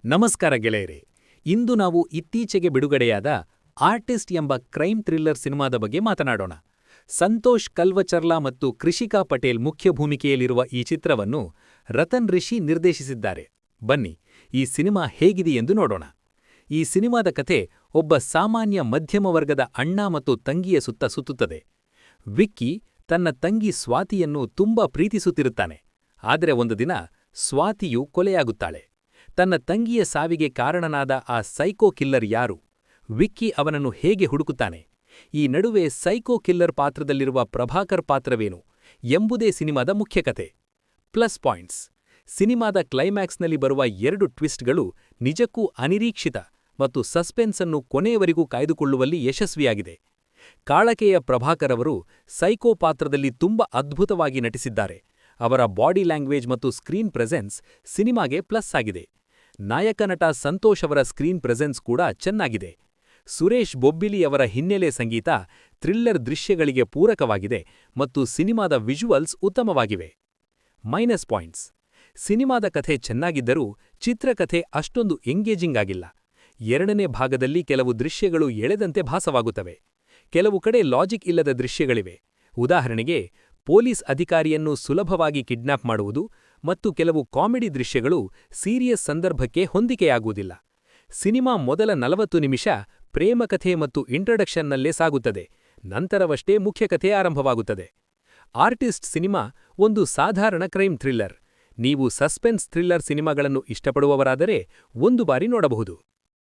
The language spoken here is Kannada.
ನಮಸ್ಕಾರ ಗೆಳೆಯರೇ. ಇಂದು ನಾವು ಇತ್ತೀಚೆಗೆ ಬಿಡುಗಡೆಯಾದ ಆರ್ಟಿಸ್ಟ್ ಎಂಬ ಕ್ರೈಮ್ ಥ್ರಿಲ್ಲರ್ ಸಿನಿಮಾದ ಬಗ್ಗೆ ಮಾತನಾಡೋಣ. ಸಂತೋಷ್ ಕಲ್ವಚರ್ಲಾ ಮತ್ತು ಕೃಷಿಕಾ ಪಟೇಲ್ ಮುಖ್ಯ ಭೂಮಿಕೆಯಲ್ಲಿರುವ ಈ ಚಿತ್ರವನ್ನು ರತನ್ ರಿಷಿ ನಿರ್ದೇಶಿಸಿದ್ದಾರೆ. ಬನ್ನಿ, ಈ ಸಿನಿಮಾ ಹೇಗಿದೆಯೆಂದು ನೋಡೋಣ. ಈ ಸಿನಿಮಾದ ಕಥೆ ಒಬ್ಬ ಸಾಮಾನ್ಯ ಮಧ್ಯಮ ವರ್ಗದ ಅಣ್ಣ ಮತ್ತು ತಂಗಿಯ ಸುತ್ತ ಸುತ್ತುತ್ತದೆ. ವಿಕ್ಕಿ ತನ್ನ ತಂಗಿ ಸ್ವಾತಿಯನ್ನು ತುಂಬಾ ಪ್ರೀತಿಸುತ್ತಿರುತ್ತಾನೆ. ಆದರೆ ಒಂದು ದಿನ ಸ್ವಾತಿಯು ಕೊಲೆಯಾಗುತ್ತಾಳೆ. ತನ್ನ ತಂಗಿಯ ಸಾವಿಗೆ ಕಾರಣನಾದ ಆ ಸೈಕೋ ಕಿಲ್ಲರ್ ಯಾರು? ವಿಕ್ಕಿ ಅವನನ್ನು ಹೇಗೆ ಹುಡುಕುತ್ತಾನೆ? ಈ ನಡುವೆ ಸೈಕೋ ಕಿಲ್ಲರ್ ಪಾತ್ರದಲ್ಲಿರುವ ಪ್ರಭಾಕರ್ ಪಾತ್ರವೇನು ಎಂಬುದೇ ಸಿನಿಮಾದ ಮುಖ್ಯ ಕತೆ. ಪ್ಲಸ್ ಪಾಯಿಂಟ್ಸ್: ಸಿನಿಮಾದ ಕ್ಲೈಮ್ಯಾಕ್ಸ್ನಲ್ಲಿ ಬರುವ 2 ಟ್ವಿಸ್ಟ್ಗಳು ನಿಜಕ್ಕೂ ಅನಿರೀಕ್ಷಿತ ಮತ್ತು ಸಸ್ಪೆನ್ಸ್ ಅನ್ನು ಕೊನೆಯವರೆಗೂ ಕಾಯ್ದುಕೊಳ್ಳುವಲ್ಲಿ ಯಶಸ್ವಿಯಾಗಿದೆ. ಕಾಳಕೆಯ ಪ್ರಭಾಕರ್ ಅವರು ಸೈಕೋ ಪಾತ್ರದಲ್ಲಿ ತುಂಬಾ ಅದ್ಭುತವಾಗಿ ನಟಿಸಿದ್ದಾರೆ. ಅವರ ಬಾಡಿ ಲ್ಯಾಂಗ್ವೇಜ್ ಮತ್ತು ಸ್ಕ್ರೀನ್ ಪ್ರೆಸೆನ್ಸ್ ಸಿನಿಮಾಗೆ ಪ್ಲಸ್ ಆಗಿದೆ. ನಾಯಕ ನಟ ಸಂತೋಷ್ ಅವರ ಸ್ಕ್ರೀನ್ ಪ್ರೆಸೆನ್ಸ್ ಕೂಡ ಚೆನ್ನಾಗಿದೆ. ಸುರೇಶ್ ಬೊಬ್ಬಿಲಿ ಅವರ ಹಿನ್ನೆಲೆ ಸಂಗೀತ ಥ್ರಿಲ್ಲರ್ ದೃಶ್ಯಗಳಿಗೆ ಪೂರಕವಾಗಿದೆ ಮತ್ತು ಸಿನಿಮಾದ ವಿಜುವಲ್ಸ್ ಉತ್ತಮವಾಗಿವೆ. ಮೈನಸ್ ಪಾಯಿಂಟ್ಸ್: ಸಿನಿಮಾದ ಕಥೆ ಚೆನ್ನಾಗಿದ್ದರೂ ಚಿತ್ರಕಥೆ ಅಷ್ಟೊಂದು ಎಂಗೇಜಿಂಗ್ ಆಗಿಲ್ಲ. ಎರಡನೇ ಭಾಗದಲ್ಲಿ ಕೆಲವು ದೃಶ್ಯಗಳು ಎಳೆದಂತೆ ಭಾಸವಾಗುತ್ತವೆ. ಕೆಲವು ಕಡೆ ಲಾಜಿಕ್ ಇಲ್ಲದ ದೃಶ್ಯಗಳಿವೆ. ಉದಾಹರಣೆಗೆ, ಪೊಲೀಸ್ ಅಧಿಕಾರಿಯನ್ನು ಸುಲಭವಾಗಿ ಕಿಡ್ನಾಪ್ ಮಾಡುವುದು ಮತ್ತು ಕೆಲವು ಕಾಮಿಡಿ ದೃಶ್ಯಗಳು ಸೀರಿಯಸ್ ಸಂದರ್ಭಕ್ಕೆ ಹೊಂದಿಕೆಯಾಗುವುದಿಲ್ಲ. ಸಿನಿಮಾ ಮೊದಲ 40 ನಿಮಿಷ ಪ್ರೇಮಕಥೆ ಮತ್ತು ಇಂಟ್ರಡಕ್ಷನ್ನಲ್ಲೇ ಸಾಗುತ್ತದೆ. ನಂತರವಷ್ಟೇ ಮುಖ್ಯ ಕಥೆ ಆರಂಭವಾಗುತ್ತದೆ. ಆರ್ಟಿಸ್ಟ್ ಸಿನಿಮಾ ಒಂದು ಸಾಧಾರಣ ಕ್ರೈಮ್ ಥ್ರಿಲ್ಲರ್. ನೀವು ಸಸ್ಪೆನ್ಸ್ ಥ್ರಿಲ್ಲರ್ ಸಿನಿಮಾಗಳನ್ನು ಇಷ್ಟಪಡುವವರಾದರೆ ಒಂದು ಬಾರಿ ನೋಡಬಹುದು.